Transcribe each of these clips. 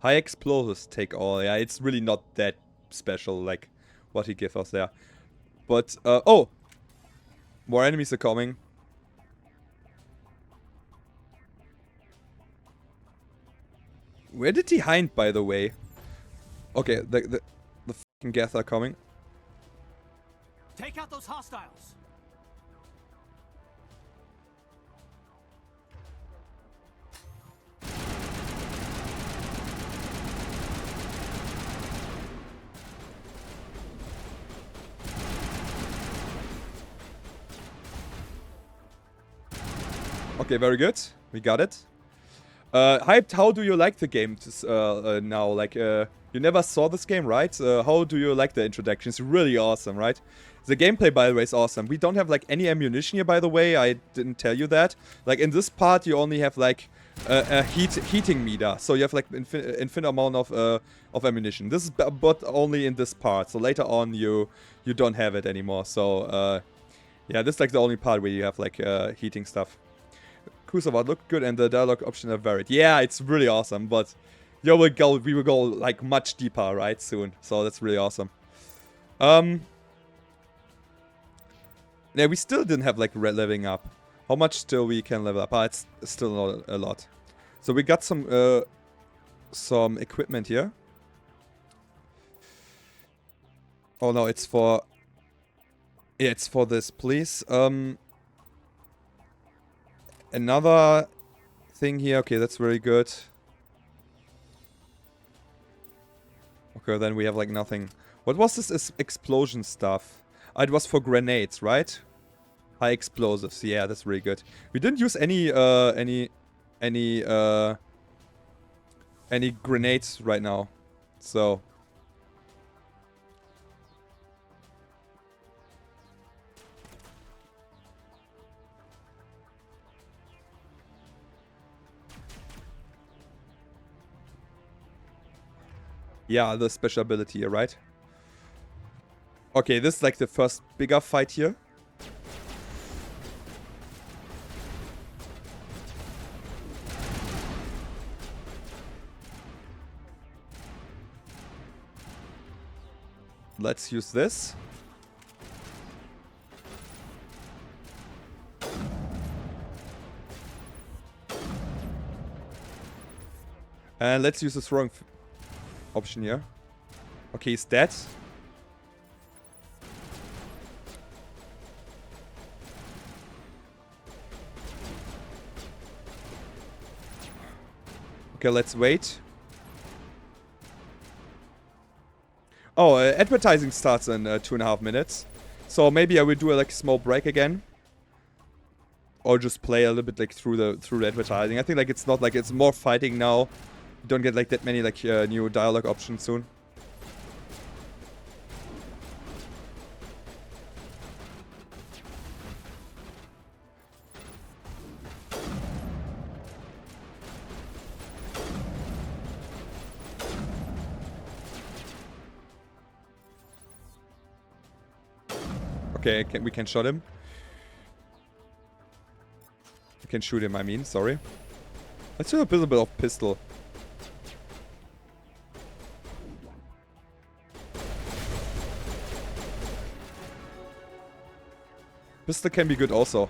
High explosives take all. Yeah, it's really not that special, like what he gives us there. But, oh! More enemies are coming. Where did he hide, by the way? Okay, the fucking Geth are coming. Take out those hostiles. Okay, very good. We got it. Hyped, how do you like the game now? Like, you never saw this game, right? How do you like the introduction? It's really awesome, right? The gameplay, by the way, is awesome. We don't have, like, any ammunition here, by the way. I didn't tell you that. Like, in this part, you only have, like, a heating meter. So you have, like, infinite amount of ammunition. This is but only in this part. So later on, you don't have it anymore. So, yeah, this is, like, the only part where you have, like, heating stuff. Kusawa looked good and the dialogue options are varied. Yeah, it's really awesome, but we will go like much deeper, right, soon. So that's really awesome. Yeah, we still didn't have like leveling up. How much still we can level up? It's still not a lot. So we got some equipment here. Oh no, it's for... Yeah, it's for this, please. Another thing here. Okay, that's very good. Okay, then we have like nothing. What was this explosion stuff? It was for grenades, right? High explosives. Yeah, that's really good. We didn't use any grenades right now. So... Yeah, the special ability here, right? Okay, this is like the first bigger fight here. Let's use this. And let's use the throwing option here. Okay, he's dead. Okay, let's wait. Oh, advertising starts in 2.5 minutes. So maybe I will do a like small break again. Or just play a little bit like through the advertising. I think like it's not like it's more fighting now. You don't get like that many like new dialogue options soon. Okay, we can shot him. We can shoot him, I mean, sorry. Let's do a little bit of pistol. Pistol can be good also.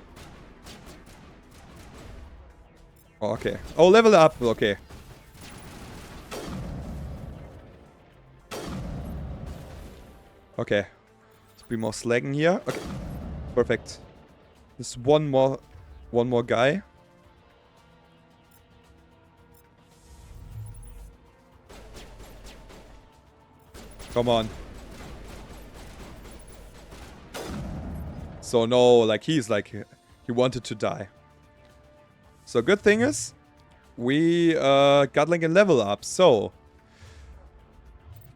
Oh, okay. Oh, level up. Okay. Okay. Let's be more slagging here. Okay. Perfect. There's one more guy. Come on. So no, like he wanted to die. So good thing is, we got like a level up. So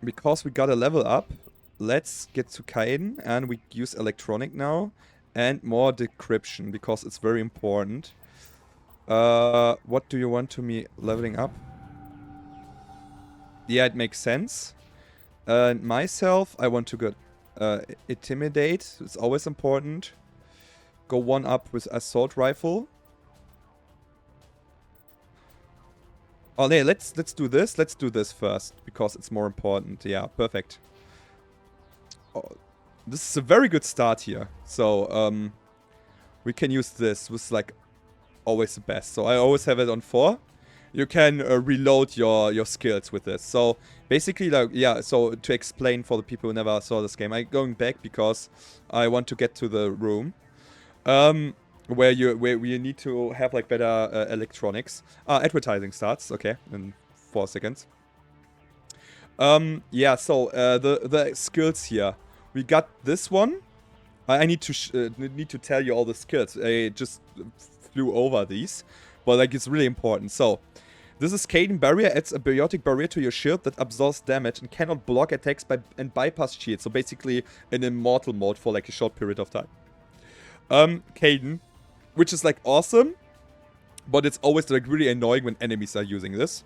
because we got a level up, let's get to Kaiden and we use electronic now and more decryption because it's very important. What do you want to me leveling up? Yeah, it makes sense. Myself, I want to get intimidate. It's always important. Go one up with assault rifle. Oh, nee, let's do this. Let's do this first, because it's more important. Yeah, perfect. Oh, this is a very good start here. So, we can use this. This is, like, always the best. So, I always have it on 4. You can reload your skills with this. So, basically, like, yeah, so to explain for the people who never saw this game, I'm going back because I want to get to the room. Where you need to have like better electronics. Advertising starts, okay, in 4 seconds. Yeah, so the skills here. We got this one. I need to tell you all the skills. I just flew over these, but like it's really important. So this is Caden Barrier. Adds a biotic barrier to your shield that absorbs damage and cannot block attacks and bypass shields. So basically an immortal mode for like a short period of time. Caden, which is like awesome, but it's always like really annoying when enemies are using this.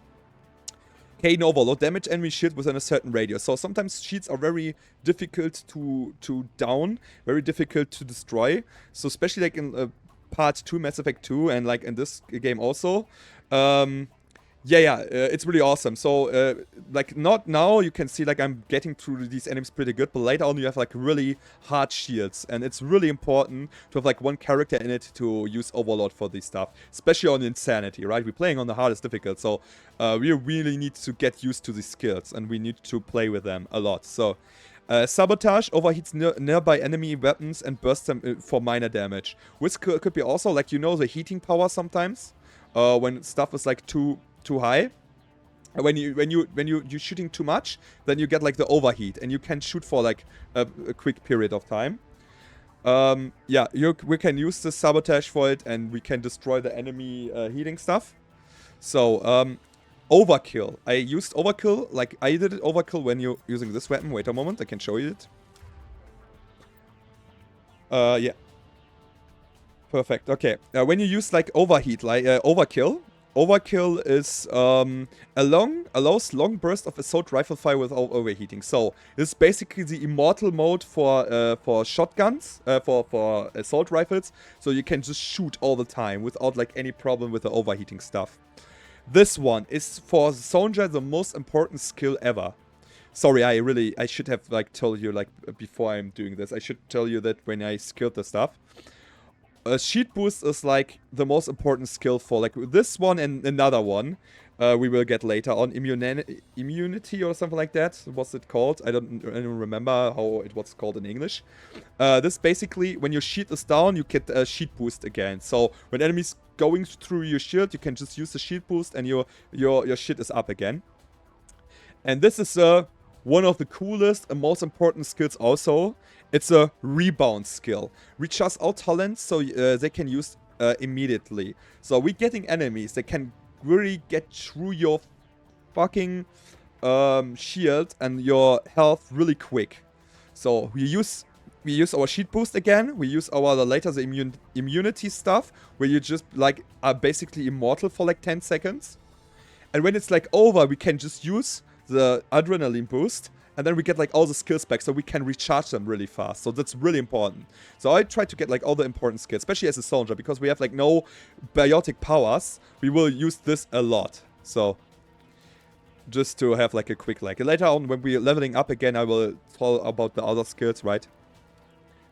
Caden Overload, damage enemy shield within a certain radius. So sometimes shields are very difficult to down, very difficult to destroy. So especially like in part 2, Mass Effect 2, and like in this game also. It's really awesome. So, like, not now, you can see, like, I'm getting through these enemies pretty good, but later on you have, like, really hard shields, and it's really important to have, like, one character in it to use Overlord for this stuff, especially on Insanity, right? We're playing on the hardest difficult, so we really need to get used to these skills, and we need to play with them a lot. So, Sabotage overheats nearby enemy weapons and bursts them for minor damage, which could be also, like, you know, the heating power sometimes, when stuff is, like, too high. When you're shooting too much, then you get like the overheat, and you can shoot for like a quick period of time. Yeah, we can use the sabotage for it, and we can destroy the enemy heating stuff. So overkill. I used overkill, like I did it overkill when you're using this weapon. Wait a moment, I can show you it. Yeah. Perfect. Okay. When you use like overheat, like overkill. Overkill is allows long burst of assault rifle fire without overheating. So it's basically the immortal mode for shotguns, for assault rifles. So you can just shoot all the time without like any problem with the overheating stuff. This one is for Sonja the most important skill ever. Sorry, I should have like told you like before I'm doing this. I should tell you that when I skilled the stuff. Sheet boost is like the most important skill for like this one and another one we will get later on. Immunity or something like that. What's it called? I don't remember how it was called in English. This basically, when your sheet is down, you get a sheet boost again. So when enemies going through your shield, you can just use the sheet boost and your shit is up again. And this is one of the coolest and most important skills also. It's a rebound skill. Recharge all talents so they can use immediately. So we're getting enemies that can really get through your fucking shield and your health really quick. So we use our sheet boost again. We use our later the immunity stuff, where you just like are basically immortal for like 10 seconds. And when it's like over, we can just use the adrenaline boost, and then we get like all the skills back, so we can recharge them really fast. So that's really important. So I try to get like all the important skills, especially as a soldier, because we have like no biotic powers. We will use this a lot. So just to have like a quick like. Later on when we're leveling up again, I will talk about the other skills, right?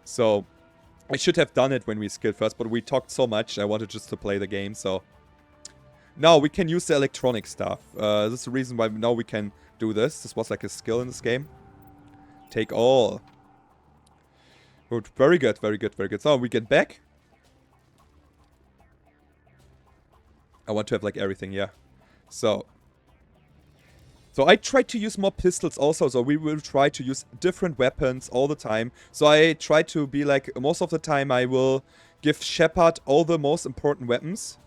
So I should have done it when we skilled first, but we talked so much. I wanted just to play the game, so. Now we can use the electronic stuff. This is the reason why now we can do this. This was like a skill in this game. Take all. Good. Very good, very good, very good. So we get back. I want to have like everything, yeah. So I try to use more pistols also. So we will try to use different weapons all the time. So I try to be like, most of the time I will give Shepard all the most important weapons.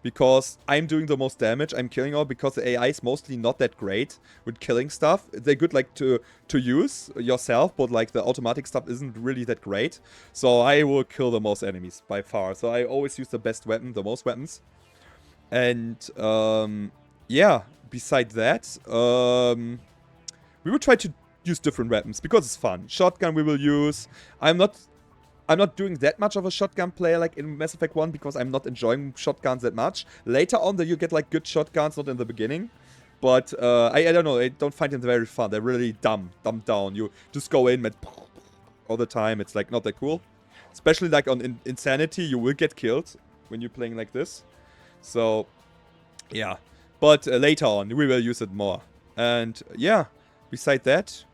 Because I'm doing the most damage, I'm killing all, because the AI is mostly not that great with killing stuff. They're good like to use yourself, but like the automatic stuff isn't really that great. So I will kill the most enemies by far. So I always use the best weapon, the most weapons. And yeah, beside that, we will try to use different weapons because it's fun. Shotgun we will use. I'm not I'm not doing that much of a shotgun player like in Mass Effect 1 because I'm not enjoying shotguns that much. Later on, you get like good shotguns, not in the beginning. But I don't know, I don't find them very fun. They're really dumbed down. You just go in and all the time. It's like not that cool. Especially like on Insanity, you will get killed when you're playing like this. So, yeah. But later on, we will use it more. And yeah, beside that,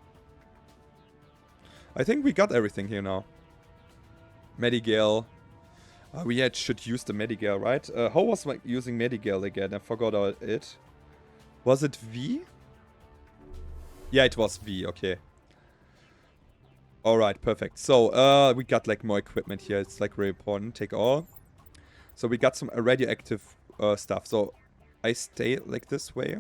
I think we got everything here now. Medigale. We should use the Medigale, right? How was using Medigale again? I forgot it. Was it V? Yeah, it was V, okay. Alright, perfect. So, we got like more equipment here. It's like very important. Take all. So we got some radioactive stuff. So, I stay like this way.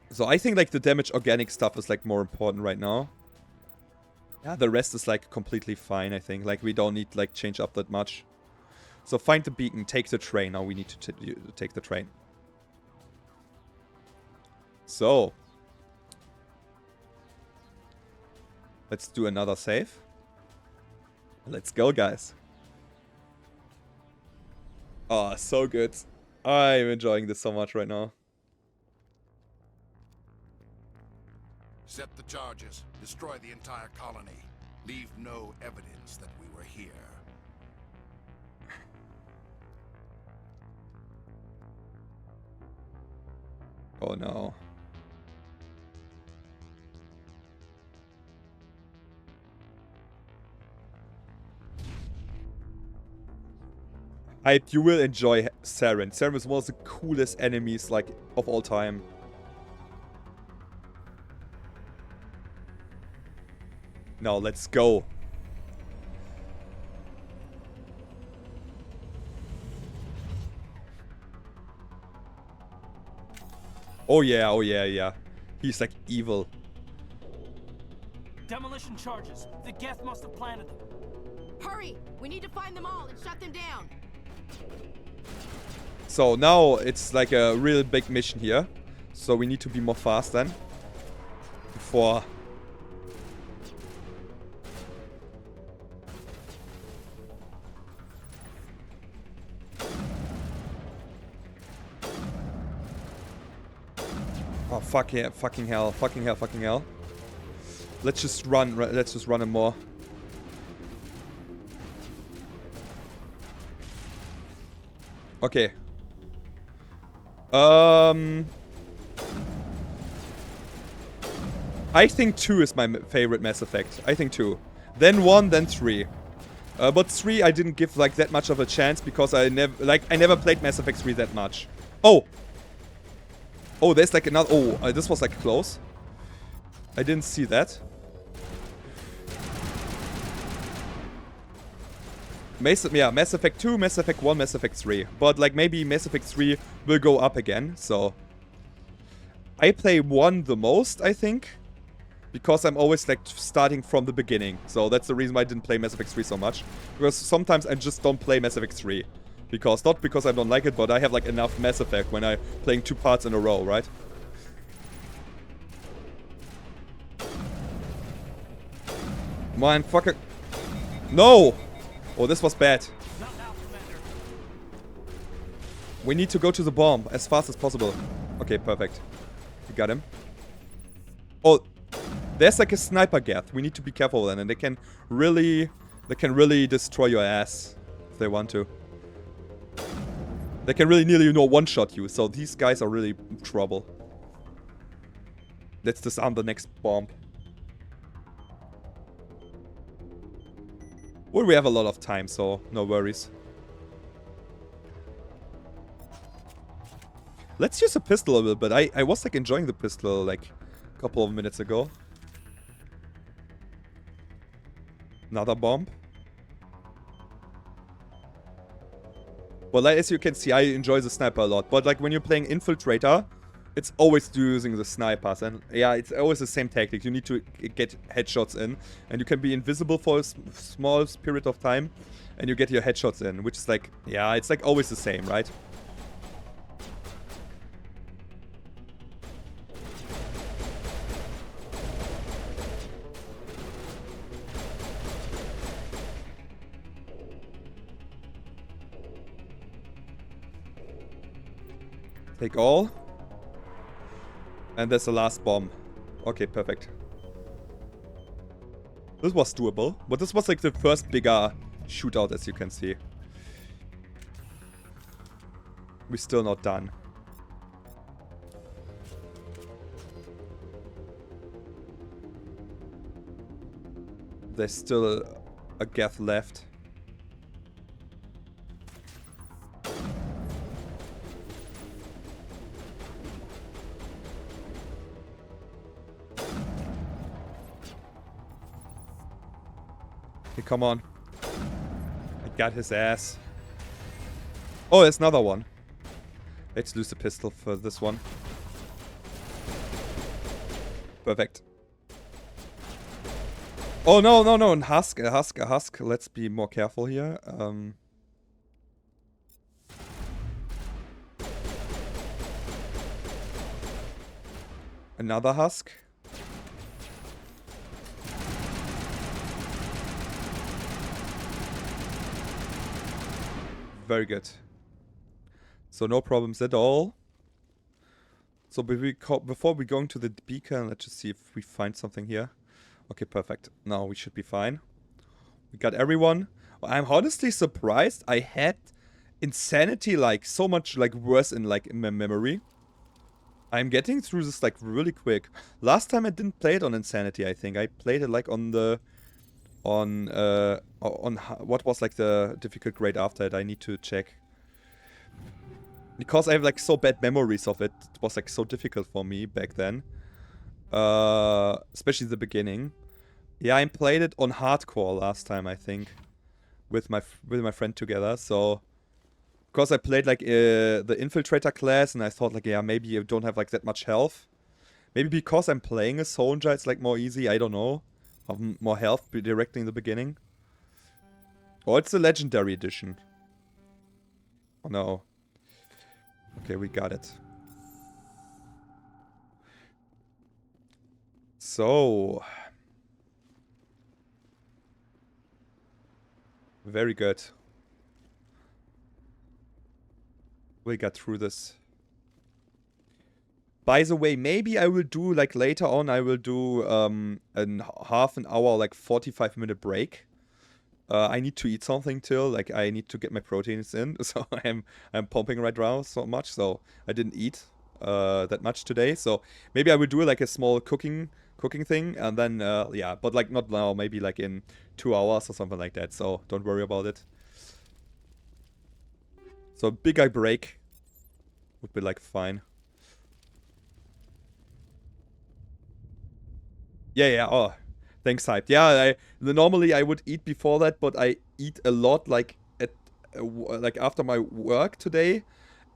So I think like the damage organic stuff is like more important right now. Yeah, the rest is like completely fine, I think. Like we don't need like change up that much. So find the beacon, take the train. Now we need to take the train. So. Let's do another save. Let's go, guys. Oh, so good. I'm enjoying this so much right now. Set the charges. Destroy the entire colony. Leave no evidence that we were here. Oh no. You will enjoy Saren. Saren is one of the coolest enemies like of all time. Now let's go. Oh yeah, yeah. He's like evil. Demolition charges. The Geth must have planted them. Hurry! We need to find them all and shut them down. So now it's like a real big mission here. So we need to be more fast then. Before... Oh, fuck yeah, fucking hell. Let's just run him more. Okay. I think 2 is my favorite Mass Effect. I think 2. Then 1, then 3. But 3 I didn't give like that much of a chance because I never played Mass Effect 3 that much. Oh! Oh, there's like another... Oh, this was like close. I didn't see that. Mass Effect 2, Mass Effect 1, Mass Effect 3. But like maybe Mass Effect 3 will go up again, so... I play 1 the most, I think. Because I'm always like starting from the beginning. So that's the reason why I didn't play Mass Effect 3 so much. Because sometimes I just don't play Mass Effect 3. Not because I don't like it, but I have like enough Mass Effect when I'm playing 2 parts in a row, right? Man, fucker. No! Oh, this was bad. Not now, Commander. We need to go to the bomb as fast as possible. Okay, perfect. We got him. Oh, there's like a sniper Geth. We need to be careful then, and they can really destroy your ass if they want to. They can really nearly one-shot you, so these guys are really in trouble. Let's disarm the next bomb. Well, we have a lot of time, so no worries. Let's use a pistol a little bit. I was like enjoying the pistol like a couple of minutes ago. Another bomb. Well, like, as you can see, I enjoy the sniper a lot. But like when you're playing Infiltrator, it's always using the snipers. And yeah, it's always the same tactic. You need to get headshots in. And you can be invisible for a small period of time. And you get your headshots in. Which is like, yeah, it's like always the same, right? Take all. And there's the last bomb. Okay, perfect. This was doable, but this was like the first bigger shootout, as you can see. We're still not done. There's still a geth left. Okay, come on. I got his ass. Oh, there's another one. Let's lose the pistol for this one. Perfect. Oh, no, no, no. A husk, a husk, a husk. Let's be more careful here. Another husk. Very good. So no problems at all. So before we go into the beacon, let's just see if we find something here. Okay, perfect. Now we should be fine. We got everyone. I'm honestly surprised I had insanity like so much like worse in like in my memory. I'm getting through this like really quick. Last time I didn't play it on insanity, I think. I played it like on the on what was like the difficult grade after it. I need to check. Because I have like so bad memories of it. It was like so difficult for me back then. Especially the beginning. Yeah, I played it on hardcore last time, I think. With my friend together, so... Because I played like the infiltrator class and I thought like, yeah, maybe you don't have like that much health. Maybe because I'm playing a soldier, it's like more easy, I don't know. Have more health directly in the beginning. Or it's the legendary edition. Oh no. Okay, we got it. So... Very good. We got through this. By the way, maybe I will do, like, later on, I will do half an hour, like, 45-minute break. I need to eat something till, like, I need to get my proteins in. So I'm pumping right now so much, so I didn't eat that much today. So maybe I will do, like, a small cooking thing, and then, yeah, but, like, not now, maybe, like, in 2 hours or something like that. So don't worry about it. So big eye break would be, like, fine. Yeah, oh, thanks, hyped. Yeah, normally I would eat before that, but I eat a lot, like, at like after my work today,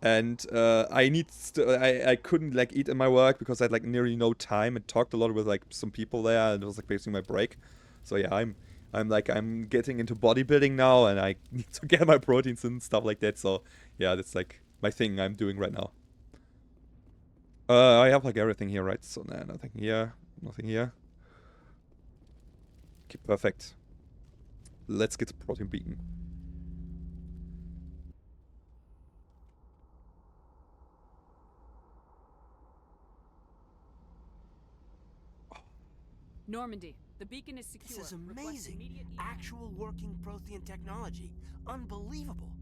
and I couldn't, like, eat in my work because I had, like, nearly no time and talked a lot with, like, some people there, and it was, like, basically my break. So yeah, I'm getting into bodybuilding now, and I need to get my proteins and stuff like that. So yeah, that's, like, my thing I'm doing right now. I have, like, everything here, right? So nah, nothing here, nothing here. Okay, perfect. Let's get the protein beacon. Normandy, the beacon is secure. This is Request amazing. immediate Actual working Prothean technology. Unbelievable.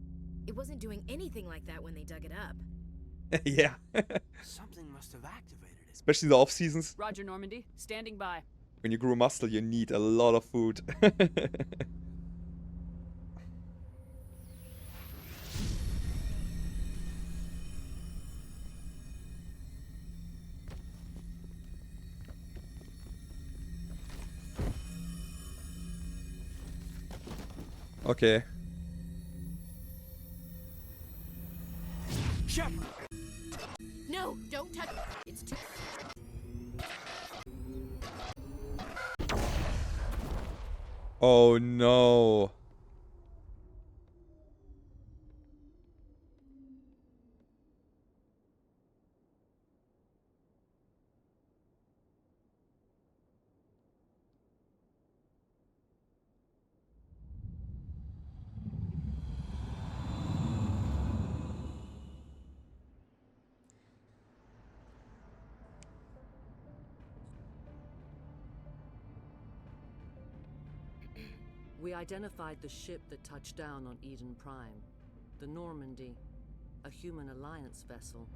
It wasn't doing anything like that when they dug it up. Yeah. Something must have activated it. Especially the off seasons. Roger, Normandy. Standing by. When you grow muscle, you need a lot of food. Okay. Shepard! No, don't touch. It's too. Oh no. We identified the ship that touched down on Eden Prime. The Normandy. A human alliance vessel.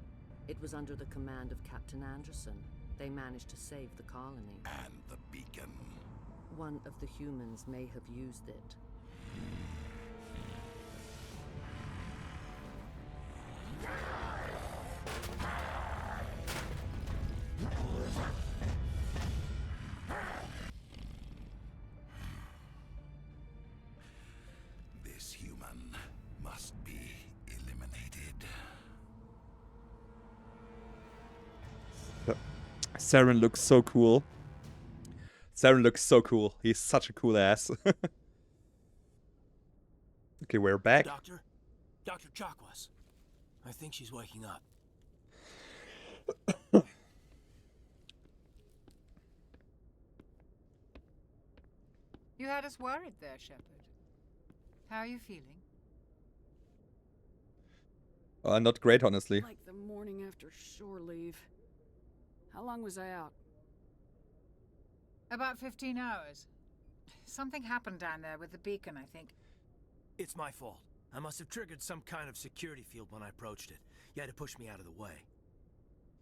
It was under the command of Captain Anderson. They managed to save the colony. And the beacon. One of the humans may have used it. This human must be eliminated. Saren looks so cool. Saren looks so cool. He's such a cool ass. Okay, we're back. Doctor? Dr. Chakwas. I think she's waking up. You had us worried there, Shepard. How are you feeling? Not great, honestly. Like the morning after shore leave. How long was I out? About 15 hours. Something happened down there with the beacon, I think. It's my fault. I must have triggered some kind of security field when I approached it. You had to push me out of the way.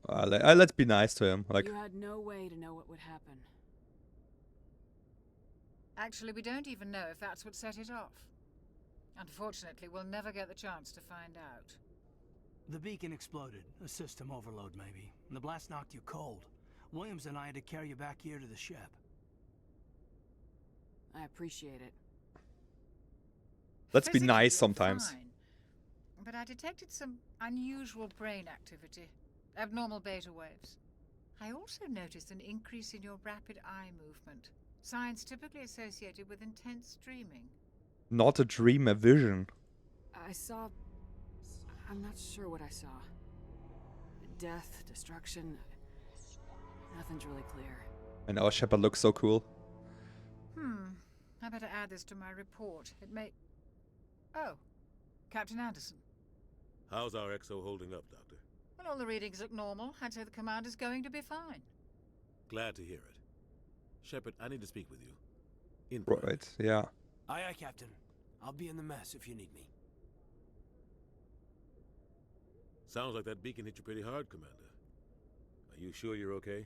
Let's be nice to him. Like, You had no way to know what would happen. Actually, we don't even know if that's what set it off. Unfortunately, we'll never get the chance to find out. The beacon exploded. A system overload, maybe. And the blast knocked you cold. Williams and I had to carry you back here to the ship. I appreciate it. let's be Physically, nice you're sometimes. fine. But I detected some unusual brain activity. Abnormal beta waves. I also noticed an increase in your rapid eye movement. Signs typically associated with intense dreaming. Not a dream, a vision. I saw... I'm not sure what I saw. Death, destruction... Nothing's really clear. And our Shepard looks so cool. I better add this to my report. It may... Oh, Captain Anderson. How's our XO holding up, Doctor? Well, all the readings look normal. I'd say the commander's going to be fine. Glad to hear it. Shepard, I need to speak with you. In Right, private. yeah. Aye, aye, Captain. I'll be in the mess if you need me. Sounds like that beacon hit you pretty hard, Commander. Are you sure you're okay?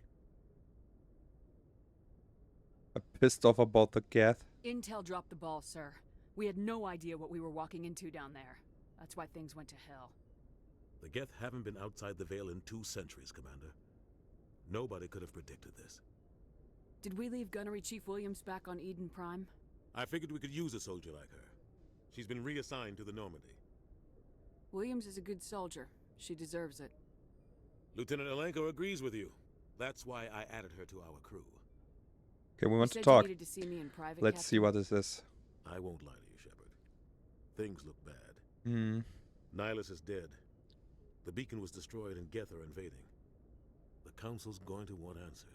I'm pissed off about the Geth. Intel dropped the ball, sir. We had no idea what we were walking into down there. That's why things went to hell. The Geth haven't been outside the Veil in 2 centuries, Commander. Nobody could have predicted this. Did we leave Gunnery Chief Williams back on Eden Prime? I figured we could use a soldier like her. She's been reassigned to the Normandy. Williams is a good soldier. She deserves it. Lieutenant Alenko agrees with you. That's why I added her to our crew. Okay, we want You to said you talk. needed to see me in private, Let's see Captain? what this is. I won't lie to you, Shepard. Things look bad. Hmm. Nihilus is dead. The beacon was destroyed and Geth are invading. The Council's going to want answers.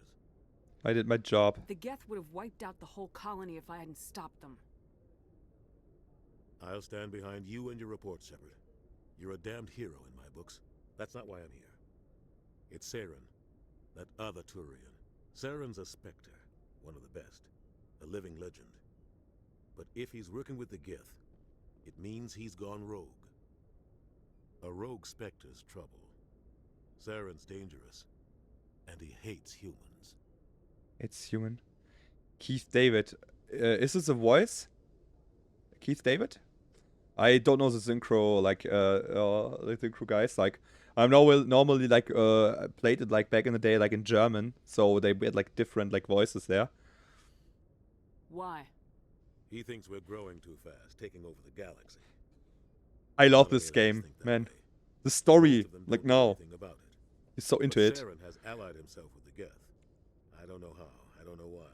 I did my job. The Geth would have wiped out the whole colony if I hadn't stopped them. I'll stand behind you and your report, Shepard. You're a damned hero in my books. That's not why I'm here. It's Saren, that other Turian. Saren's a Spectre, one of the best, a living legend. But if he's working with the Geth, it means he's gone rogue. A rogue Spectre's trouble. Saren's dangerous, and he hates humans. It's human. Keith David. Is this a voice? Keith David? I don't know the synchro, like, the synchro guys. Like, I normally, like, played it, like, back in the day, like, in German. So they had, like, different, like, voices there. Why? He thinks we're growing too fast, taking over the galaxy. I love A lot of this aliens game, think that man. way. The story, Most of them like, don't know no. anything about it. He's so into But it. Saren has allied himself with the Geth. I don't know how. I don't know why.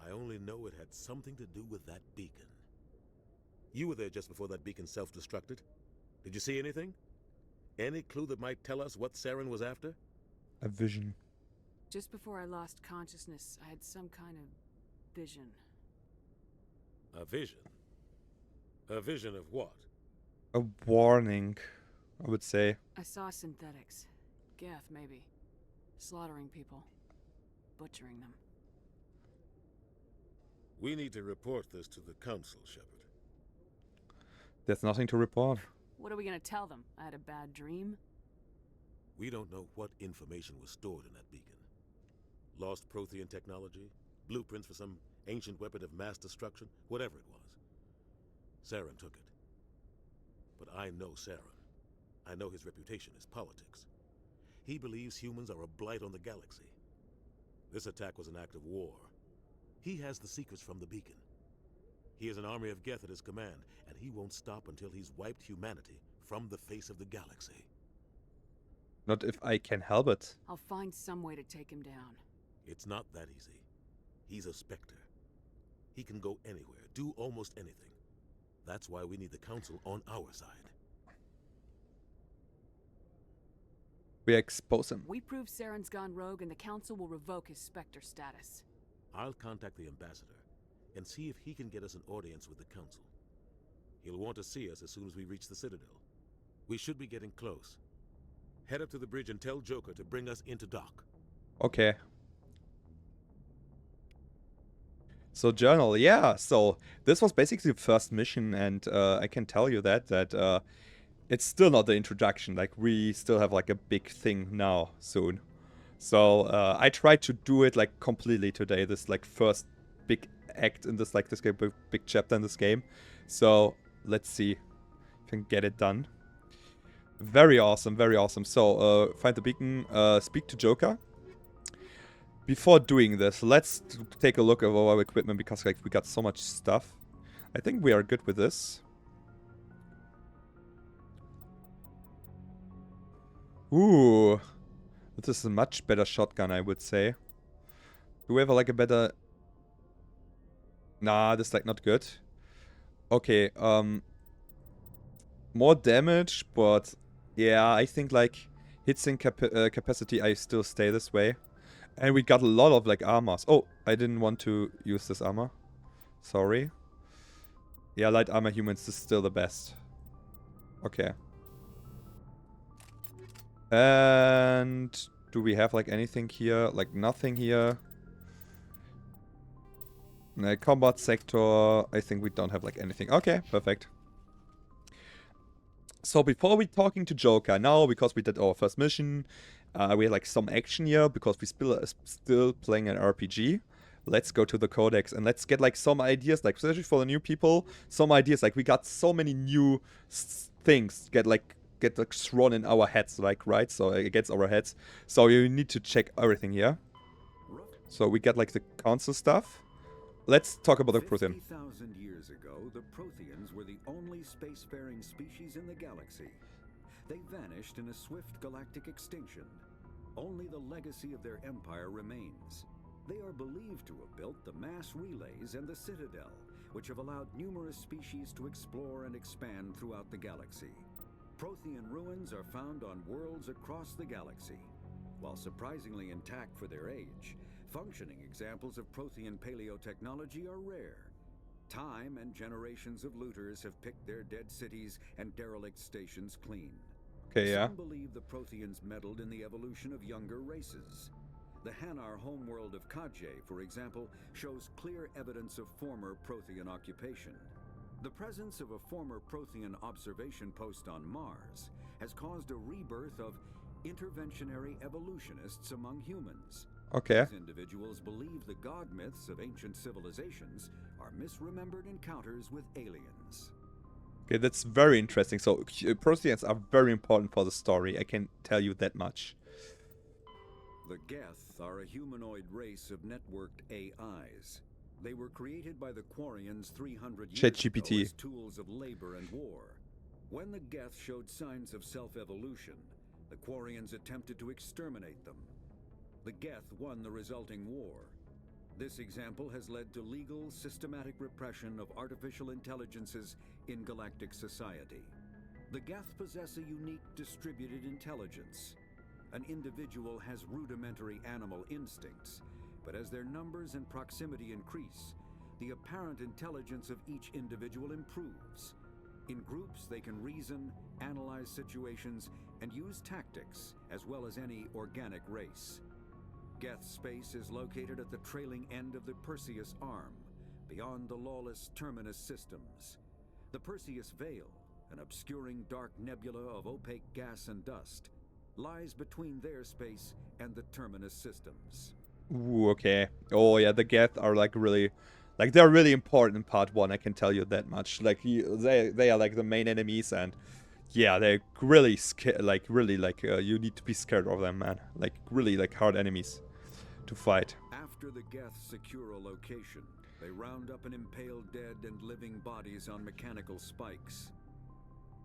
I only know it had something to do with that beacon. You were there just before that beacon self-destructed. Did you see anything? Any clue that might tell us what Saren was after? A vision. Just before I lost consciousness, I had some kind of vision. A vision? A vision of what? A warning, I would say. I saw synthetics. Geth, maybe. Slaughtering people. Butchering them. We need to report this to the Council, Shepard. There's nothing to report. What are we gonna tell them? I had a bad dream? We don't know what information was stored in that beacon. Lost Prothean technology, blueprints for some ancient weapon of mass destruction, whatever it was. Saren took it. But I know Saren. I know his reputation is politics. He believes humans are a blight on the galaxy. This attack was an act of war. He has the secrets from the beacon. He has an army of Geth at his command, and he won't stop until he's wiped humanity from the face of the galaxy. Not if I can help it. I'll find some way to take him down. It's not that easy. He's a Spectre. He can go anywhere, do almost anything. That's why we need the Council on our side. We expose him. We prove Saren's gone rogue and the Council will revoke his Spectre status. I'll contact the Ambassador and see if he can get us an audience with the Council. He'll want to see us as soon as we reach the Citadel. We should be getting close. Head up to the bridge and tell Joker to bring us into dock. Okay. So journal, yeah. So this was basically the first mission, and I can tell you that it's still not the introduction. Like, we still have like a big thing now soon. So I tried to do it like completely today. This like first big act in this game, big chapter in this game. So let's see if I can get it done. Very awesome, very awesome. So find the beacon, speak to Joker. Before doing this, let's take a look at our equipment, because like we got so much stuff. I think we are good with this. Ooh, this is a much better shotgun, I would say. Do we have like a better? Nah, this is like not good. Okay, more damage, but yeah, I think like hits in capacity, I still stay this way. And we got a lot of like armors. Oh, I didn't want to use this armor. Sorry. Yeah, light armor humans is still the best. Okay. And do we have like anything here? Like nothing here. Combat sector. I think we don't have like anything. Okay, perfect. So before we talking to Joker now, because we did our first mission, we had like some action here because we still playing an RPG. Let's go to the codex and let's get like some ideas, like especially for the new people, some ideas. Like we got so many new things get thrown in our heads, like, right? So against our heads. So you need to check everything here. So we get like the council stuff. Let's talk about the Prothean. 50,000 years ago, the Protheans were the only spacefaring species in the galaxy. They vanished in a swift galactic extinction. Only the legacy of their empire remains. They are believed to have built the mass relays and the Citadel, which have allowed numerous species to explore and expand throughout the galaxy. Prothean ruins are found on worlds across the galaxy. While surprisingly intact for their age, functioning examples of Prothean paleotechnology are rare. Time and generations of looters have picked their dead cities and derelict stations clean. Okay, yeah. Some believe the Protheans meddled in the evolution of younger races. The Hanar homeworld of Kaje, for example, shows clear evidence of former Prothean occupation. The presence of a former Prothean observation post on Mars has caused a rebirth of interventionary evolutionists among humans. Okay. These individuals believe the god myths of ancient civilizations are misremembered encounters with aliens. Okay, that's very interesting. So Protheans are very important for the story. I can tell you that much. The Geth are a humanoid race of networked AIs. They were created by the Quarians 300 years ago as tools of labor and war. When the Geth showed signs of self-evolution, the Quarians attempted to exterminate them. The Geth won the resulting war. This example has led to legal, systematic repression of artificial intelligences in galactic society. The Geth possess a unique distributed intelligence. An individual has rudimentary animal instincts, but as their numbers and proximity increase, the apparent intelligence of each individual improves. In groups, they can reason, analyze situations, and use tactics, as well as any organic race. Geth space is located at the trailing end of the Perseus arm, beyond the lawless Terminus systems. The Perseus Veil, an obscuring dark nebula of opaque gas and dust, lies between their space and the Terminus systems. Ooh, okay. Oh yeah, the Geth are like really, like they're really important in part 1. I can tell you that much. Like they are like the main enemies, and yeah, they're really you need to be scared of them, man. Like really like hard enemies to fight. After the Geth secure a location, they round up and impale dead and living bodies on mechanical spikes.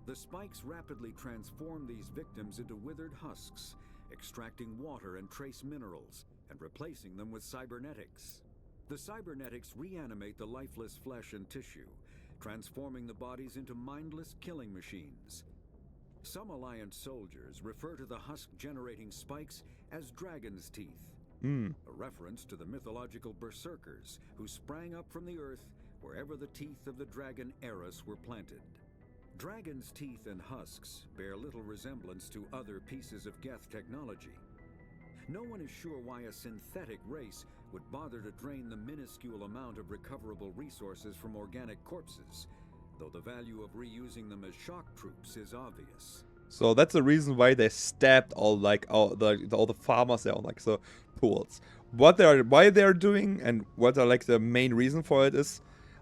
The spikes rapidly transform these victims into withered husks, extracting water and trace minerals, and replacing them with cybernetics. The cybernetics reanimate the lifeless flesh and tissue, transforming the bodies into mindless killing machines. Some Alliance soldiers refer to the husk-generating spikes as dragon's teeth, a reference to the mythological berserkers who sprang up from the earth wherever the teeth of the dragon Eris were planted. Dragon's teeth and husks bear little resemblance to other pieces of Geth technology. No one is sure why a synthetic race would bother to drain the minuscule amount of recoverable resources from organic corpses, though the value of reusing them as shock troops is obvious. So that's the reason why they stabbed all the farmers there on like the pools. Why they're doing and what are like the main reason for it is,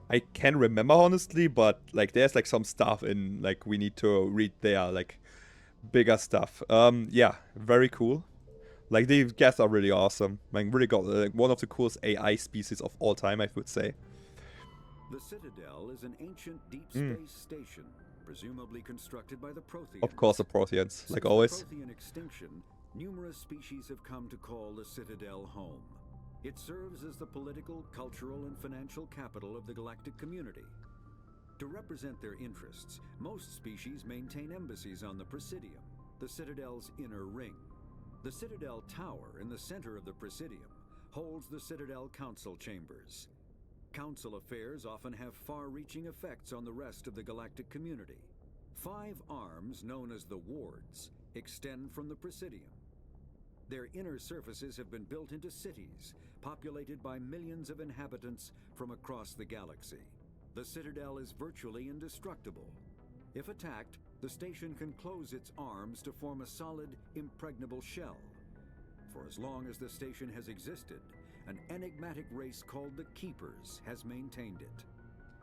I can't remember honestly, but like there's like some stuff in like we need to read there, like bigger stuff. Yeah, very cool. Like these Geth are really awesome. Like really got one of the coolest AI species of all time, I would say. The Citadel is an ancient deep space station, presumably constructed by the Protheans. Of course, the Protheans, like always. Since the Prothean extinction, numerous species have come to call the Citadel home. It serves as the political, cultural, and financial capital of the galactic community. To represent their interests, most species maintain embassies on the Presidium, the Citadel's inner ring. The Citadel Tower in the center of the Presidium holds the Citadel Council Chambers. Council affairs often have far-reaching effects on the rest of the galactic community. 5 arms, known as the Wards, extend from the Presidium. Their inner surfaces have been built into cities, populated by millions of inhabitants from across the galaxy. The Citadel is virtually indestructible. If attacked, the station can close its arms to form a solid, impregnable shell. For as long as the station has existed, an enigmatic race called the Keepers has maintained it.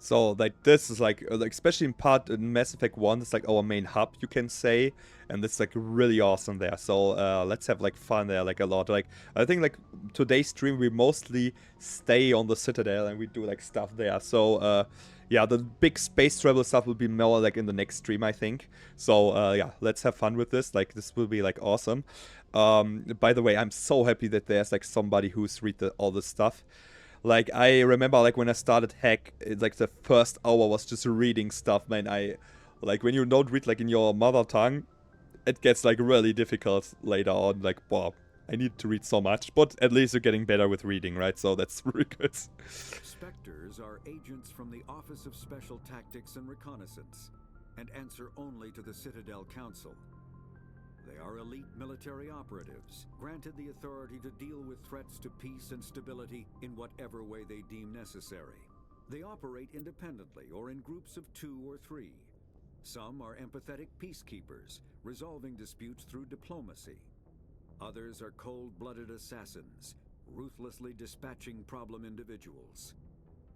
So like this is like especially in Mass Effect 1, it's like our main hub, you can say, and it's like really awesome there. So let's have like fun there, like a lot. Like I think like today's stream we mostly stay on the Citadel and we do like stuff there. So yeah, the big space travel stuff will be more like in the next stream, I think. So yeah, let's have fun with this. Like this will be like awesome. By the way, I'm so happy that there's like somebody who's read all this stuff. Like, I remember, like, when I started Hack, it's like the first hour was just reading stuff, man. Like, when you don't read, like, in your mother tongue, it gets, like, really difficult later on. Like, wow, I need to read so much. But at least you're getting better with reading, right? So that's really good. Spectres are agents from the Office of Special Tactics and Reconnaissance, and answer only to the Citadel Council. They are elite military operatives, granted the authority to deal with threats to peace and stability in whatever way they deem necessary. They operate independently or in groups of 2 or 3. Some are empathetic peacekeepers, resolving disputes through diplomacy. Others are cold-blooded assassins, ruthlessly dispatching problem individuals.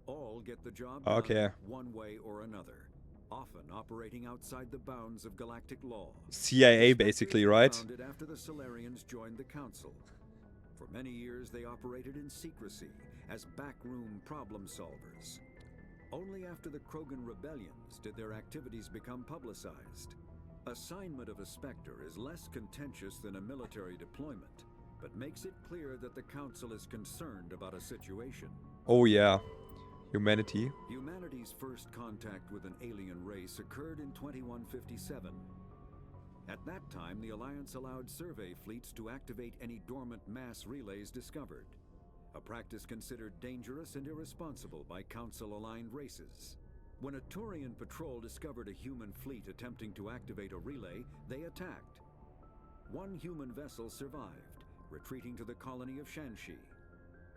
All get the job done one way or another, often operating outside the bounds of galactic law. CIA, basically, right? Founded after the Solarians joined the Council. For many years, they operated in secrecy as backroom problem solvers. Only after the Krogan rebellions did their activities become publicized. Assignment of a Spectre is less contentious than a military deployment, but makes it clear that the Council is concerned about a situation. Oh yeah. Humanity. Humanity's first contact with an alien race occurred in 2157. At that time, the Alliance allowed survey fleets to activate any dormant mass relays discovered, a practice considered dangerous and irresponsible by Council-aligned races. When a Turian patrol discovered a human fleet attempting to activate a relay, they attacked. One human vessel survived, retreating to the colony of Shanxi.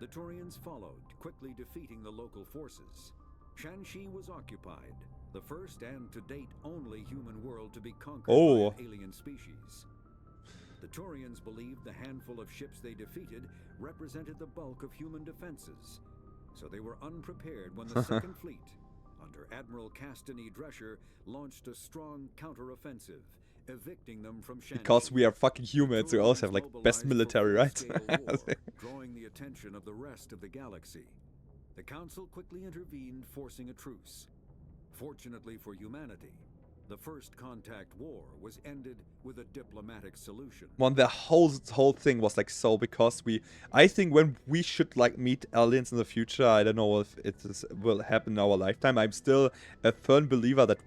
The Turians followed, quickly defeating the local forces. Shanxi was occupied, the first and to date only human world to be conquered by an alien species. The Turians believed the handful of ships they defeated represented the bulk of human defenses, so they were unprepared when the Second Fleet, under Admiral Castany Drescher, launched a strong counteroffensive, evicting them from Shanxi. Because we are fucking humans, we also have like best military, right? Drawing the attention of the rest of the galaxy. The Council quickly intervened, forcing a truce. Fortunately for humanity, the First Contact War was ended with a diplomatic solution. The whole thing was like so because I think when we should like meet aliens in the future, I don't know if will happen in our lifetime. I'm still a firm believer that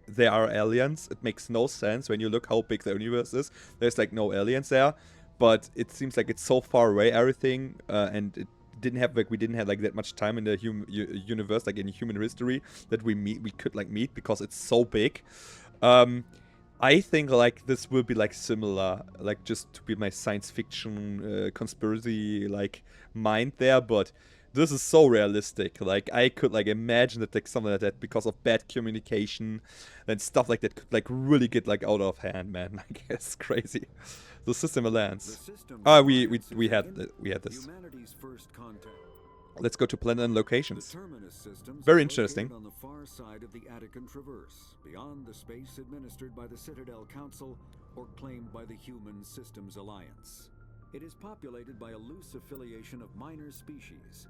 they are aliens. It makes no sense when you look how big the universe is. There's like no aliens there, but it seems like it's so far away, everything, and it we didn't have like that much time in the universe, like in human history, that we could like meet because it's so big. I think like this will be like similar, like just to be my science fiction conspiracy like mind there, but this is so realistic. Like I could like imagine that like something like that because of bad communication and stuff like that could like really get like out of hand, man. Like it's crazy. The system lands. We had this. Let's go to planet and locations. Very interesting. On the far side of the Attican Traverse, beyond the space administered by the Citadel Council or claimed by the Human Systems Alliance. It is populated by a loose affiliation of minor species,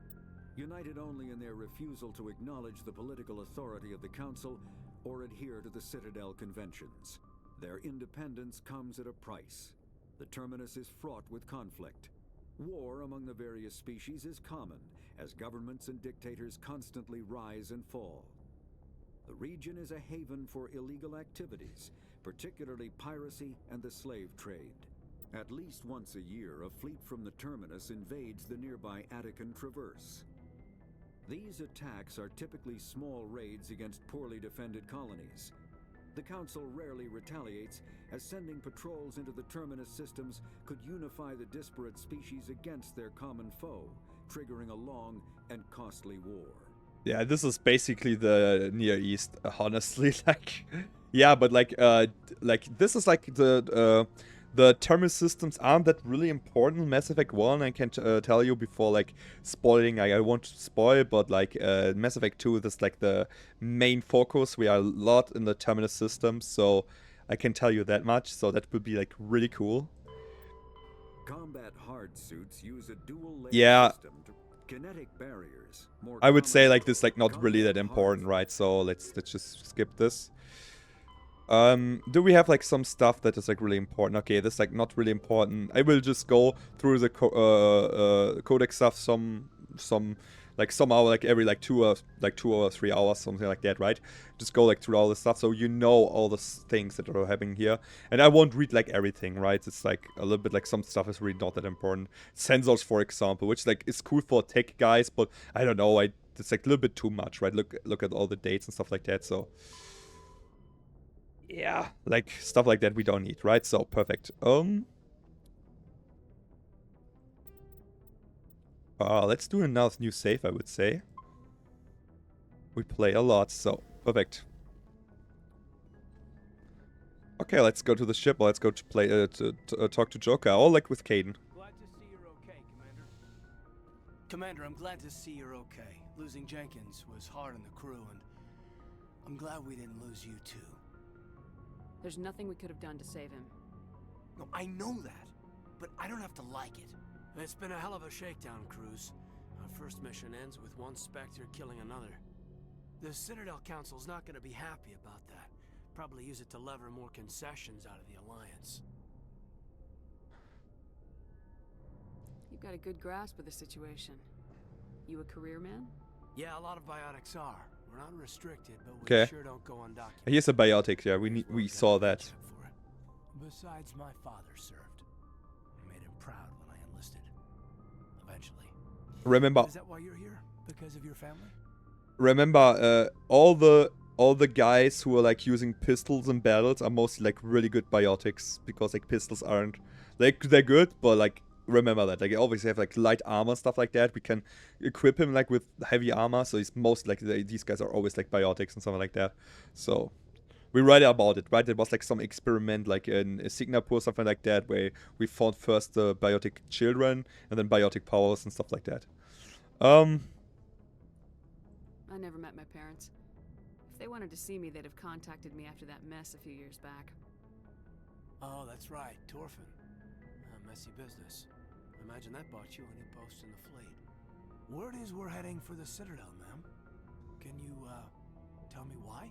united only in their refusal to acknowledge the political authority of the Council or adhere to the Citadel Conventions. Their independence comes at a price. The terminus is fraught with conflict. War among the various species is common, as governments and dictators constantly rise and fall. The region is a haven for illegal activities, particularly piracy and the slave trade. At least once a year, a fleet from the terminus invades the nearby Attican Traverse. These attacks are typically small raids against poorly defended colonies. The Council rarely retaliates, as sending patrols into the terminus systems could unify the disparate species against their common foe, triggering a long and costly war. Yeah, this is basically the Near East, honestly. Like, yeah, but like this is like the terminus systems aren't that really important in Mass Effect 1. I can tell you before like spoiling. I won't spoil, but like Mass Effect 2 is like the main focus. We are a lot in the terminus systems, so I can tell you that much. So that would be like really cool. Combat hard suits use a dual layer system to kinetic barriers. I would say like this like not really that important, right? So let's just skip this. Do we have like some stuff that is like really important? Okay, this is like not really important. I will just go through the codex stuff somehow like every like 2 or 3 hours, something like that, right? Just go like through all this stuff so you know all the things that are happening here. And I won't read like everything, right? It's like a little bit like some stuff is really not that important. Sensors, for example, which like is cool for tech guys, but I don't know, it's like a little bit too much, right? Look at all the dates and stuff like that, so yeah, like stuff like that we don't need, right? So perfect. Let's do another new save, I would say. We play a lot, so perfect. Okay, let's go to the ship. Let's go to play talk to Joker. All like with Caden. Glad to see you're okay, Commander. Commander, I'm glad to see you're okay. Losing Jenkins was hard on the crew, and I'm glad we didn't lose you too. There's nothing we could have done to save him. No, I know that, but I don't have to like it. It's been a hell of a shakedown, Cruz. Our first mission ends with one Spectre killing another. The Citadel Council's not going to be happy about that. Probably use it to lever more concessions out of the Alliance. You've got a good grasp of the situation. You a career man? Yeah, a lot of biotics are. We're not restricted, but Okay. we sure don't go undocumented. Here's a biotics, yeah, we saw that. Besides, my father served. I made him proud when I enlisted. Eventually. Remember, Is that why you're here? Because of your family? remember, all the guys who are like using pistols in battles are mostly like really good biotics, because like pistols aren't like they're good, but like remember that. Like, I always have like light armor, stuff like that. We can equip him like with heavy armor, so he's most like these guys are always like biotics and something like that. So we read about it, right? It was like some experiment like in Singapore, something like that, where we found first the biotic children and then biotic powers and stuff like that. I never met my parents. If they wanted to see me, they'd have contacted me after that mess a few years back. Oh, that's right, Torfin. A messy business. Imagine that bought you any post in the fleet. Word is we're heading for the Citadel, ma'am. Can you, tell me why?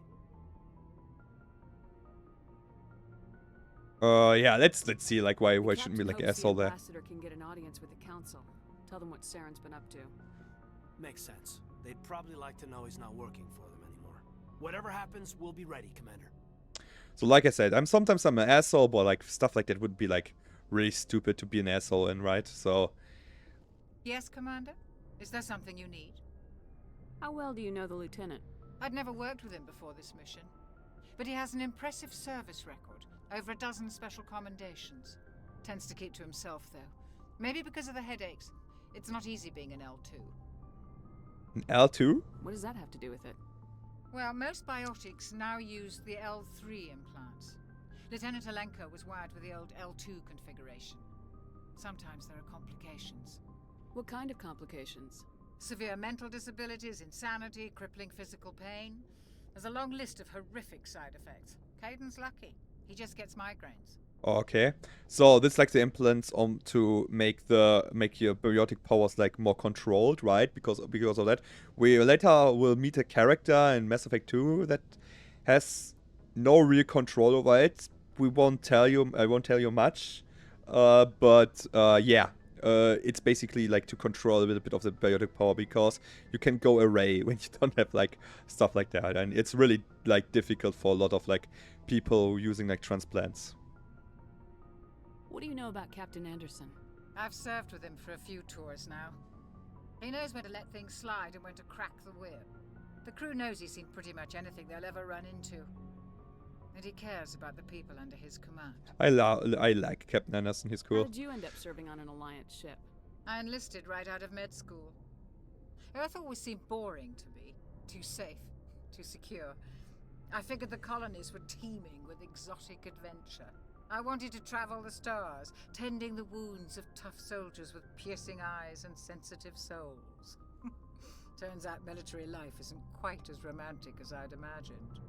Yeah, let's see like why shouldn't we like The asshole there? ambassador can get an audience with the council. Tell them what Saren's been up to. Makes sense. They'd probably like to know he's not working for them anymore. Whatever happens, we'll be ready, Commander. So like I said, sometimes I'm an asshole, but like stuff like that would be like really stupid to be an asshole in, right? So Yes, Commander? Is there something you need? How well do you know the lieutenant? I'd never worked with him before this mission. But he has an impressive service record. Over a dozen special commendations. Tends to keep to himself, though. Maybe because of the headaches. It's not easy being an L2. an L2? What does that have to do with it? Well, most biotics now use the L3 implants. Lieutenant Alenko was wired with the old L2 configuration. Sometimes there are complications. What kind of complications? Severe mental disabilities, insanity, crippling physical pain. There's a long list of horrific side effects. Caden's lucky. He just gets migraines. Okay, so this is like the implants to make your biotic powers like more controlled, right? Because of that, we later will meet a character in Mass Effect 2 that has no real control over it. I won't tell you much, but yeah, it's basically like to control a little bit of the biotic power because you can go array when you don't have like stuff like that, and it's really like difficult for a lot of like people using like transplants. What do you know about Captain Anderson? I've served with him for a few tours now. He knows when to let things slide and when to crack the whip. The crew knows he's seen pretty much anything they'll ever run into. And he cares about the people under his command. I like Captain Anderson, he's cool. How did you end up serving on an Alliance ship? I enlisted right out of med school. Earth always seemed boring to me. Too safe, too secure. I figured the colonies were teeming with exotic adventure. I wanted to travel the stars, tending the wounds of tough soldiers with piercing eyes and sensitive souls. Turns out military life isn't quite as romantic as I'd imagined.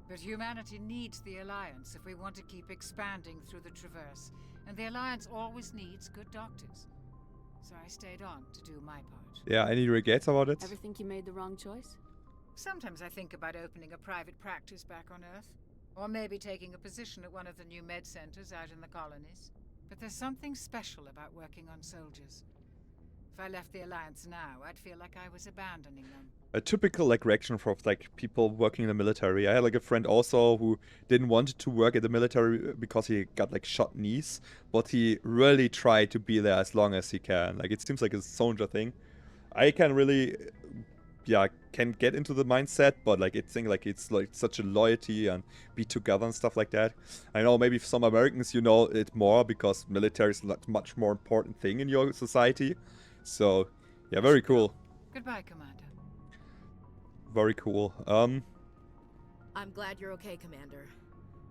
But humanity needs the Alliance if we want to keep expanding through the Traverse, and the Alliance always needs good doctors. So I stayed on to do my part. Yeah, any regrets about it? Ever think you made the wrong choice? Sometimes I think about opening a private practice back on Earth. Or maybe taking a position at one of the new med centers out in the colonies. But there's something special about working on soldiers. If I left the Alliance now, I'd feel like I was abandoning them. A typical like reaction from like people working in the military. I had like a friend also who didn't want to work in the military because he got like shot knees, but he really tried to be there as long as he can. Like it seems like a soldier thing. I can really can get into the mindset, but like it's like such a loyalty and be together and stuff like that. I know maybe some Americans you know it more because military is a much more important thing in your society. So yeah, very cool. Goodbye, Commander. Very cool. I'm glad you're okay, Commander.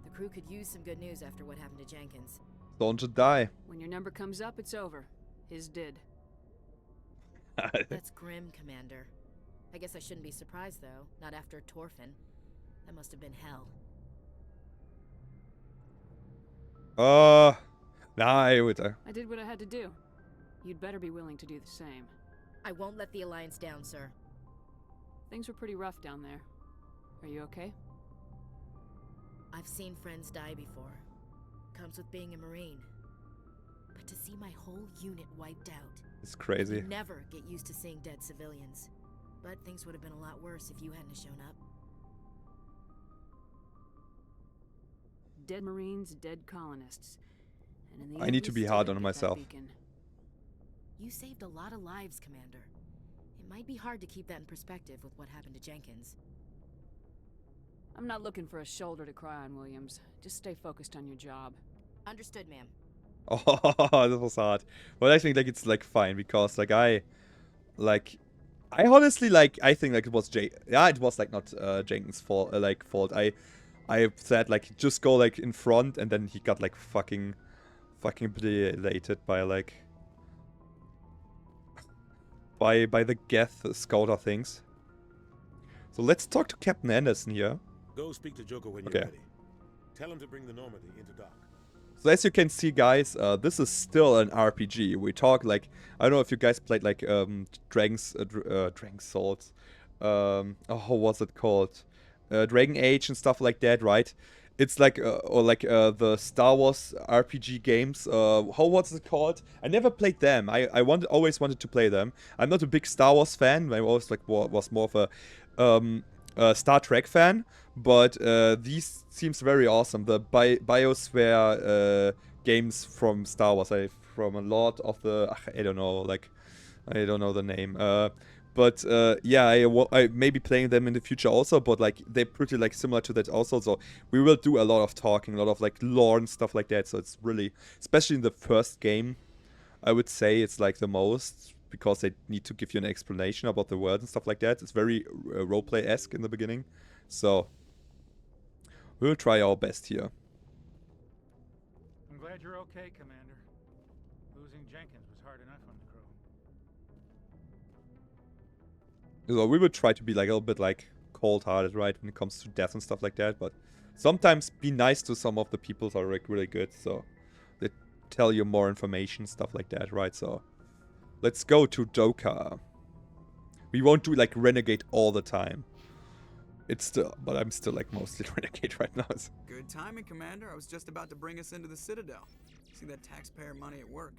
The crew could use some good news after what happened to Jenkins. Don't you die. When your number comes up, it's over. His did. That's grim, Commander. I guess I shouldn't be surprised, though. Not after Torfin. That must have been hell. I would. I did what I had to do. You'd better be willing to do the same. I won't let the Alliance down, sir. Things were pretty rough down there. Are you okay? I've seen friends die before. Comes with being a Marine. But to see my whole unit wiped out... It's crazy. You never get used to seeing dead civilians. But things would have been a lot worse if you hadn't shown up. Dead Marines, dead colonists. And in the I end, need to we be still hard didn't on get that myself. beacon. You saved a lot of lives, Commander. It might be hard to keep that in perspective with what happened to Jenkins. I'm not looking for a shoulder to cry on, Williams. Just stay focused on your job. Understood, ma'am. Oh, this was hard. But I think like it's like fine because like I honestly like I think like it was it was like not Jenkins' fault fault. I said like just go like in front and then he got like fucking belated by like by the Geth scouter things. So let's talk to Captain Anderson here. Go speak to Joker when Okay. you're ready. Tell him to bring the Normandy into dock. So as you can see, guys, this is still an RPG. We talk like I don't know if you guys played like Dragon's Souls. Oh, how was it called? Dragon Age and stuff like that, right? It's like or like the Star Wars RPG games. How was it called? I never played them. I always wanted to play them. I'm not a big Star Wars fan. I always like was more of a Star Trek fan. But these seems very awesome. The bioware games from Star Wars, from a lot of the I don't know, like I don't know the name. But yeah, I may be playing them in the future also. But like they're pretty like similar to that also. So we will do a lot of talking, a lot of like lore and stuff like that. So it's really, especially in the first game, I would say it's like the most because they need to give you an explanation about the world and stuff like that. It's very roleplay-esque in the beginning. So we'll try our best here. I'm glad you're okay, Commander. Losing Jenkins was hard enough on the crew. So we will try to be like a little bit like cold-hearted, right, when it comes to death and stuff like that. But sometimes be nice to some of the people that are like really good. So they tell you more information, stuff like that, right? So let's go to Joker. We won't do like Renegade all the time. It's still, but I'm still like mostly Renegade right now. Good timing, Commander. I was just about to bring us into the Citadel. See that taxpayer money at work.